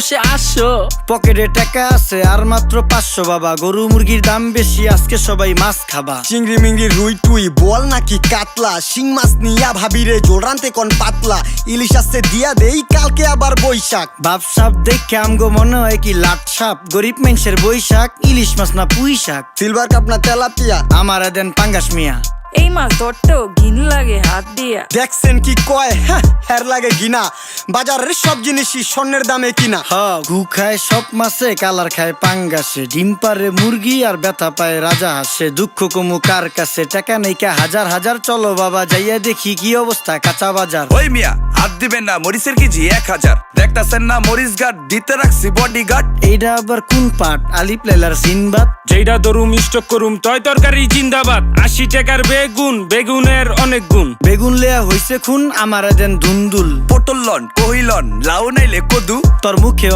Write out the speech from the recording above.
আসো। পকেটে টাকা আছে আর মাত্র 500 বাবা, গরু মুরগির দাম বেশি, আজকে সবাই মাছ খাবা। চিংড়ি মিংড়ি রুই টুই বল নাকি কাতলা, শিং মাছ নিয়া ভাবিরে জোল রানতে কোন পাতলা, ইলিশ আসছে দিয়া দেই কালকে আবার বৈশাখ। বাপ সাপ দেখে আমগো মনে হয় কি লাট সাপ, গরিব মানুষের বৈশাখ, ইলিশ মাছ না পুঁই শাক। সিলভার কাপ না তেলাপিয়া, আমারে দেন পাঙ্গাস মিয়া। এই মাছ ধরতেও ঘিন লাগে হাত দিয়া। দেখছেন কি কয়, হ্যাঁ হের লাগে গিনা, বাজারের সব জিনিসই স্বর্ণের দামে কিনা। হ ঘু খায় সব মাছে, কালার খায় পাঙ্গাসে, ডিম পারে মুরগি আর ব্যথা পায় রাজা হাসে। দুঃখ কমু কার কাছে, টাকা নেই কা হাজার হাজার, চলো বাবা যাইয়া দেখি কি অবস্থা কাঁচা বাজার। ওই মিয়া হাত দিবেন না, মরিচের কেজি 1000। দেখতাছেন না মরিচ গার্ড দিতে রাখছি বডি গার্ড। এইটা আবার কোন পাট, আলিপ লাইলার সিনবাদ? যেইটা ধরুম স্টক করুম তয় তরকারি জিন্দাবাদ। 80 টাকার বেগুন, বেগুনের অনেক গুণ। বেগুন লেয়া হইছে খুন, আমারে দেন ধুন্দুল। পটল লন কহিলন লাউ নাইলে কদু। তোর মুখে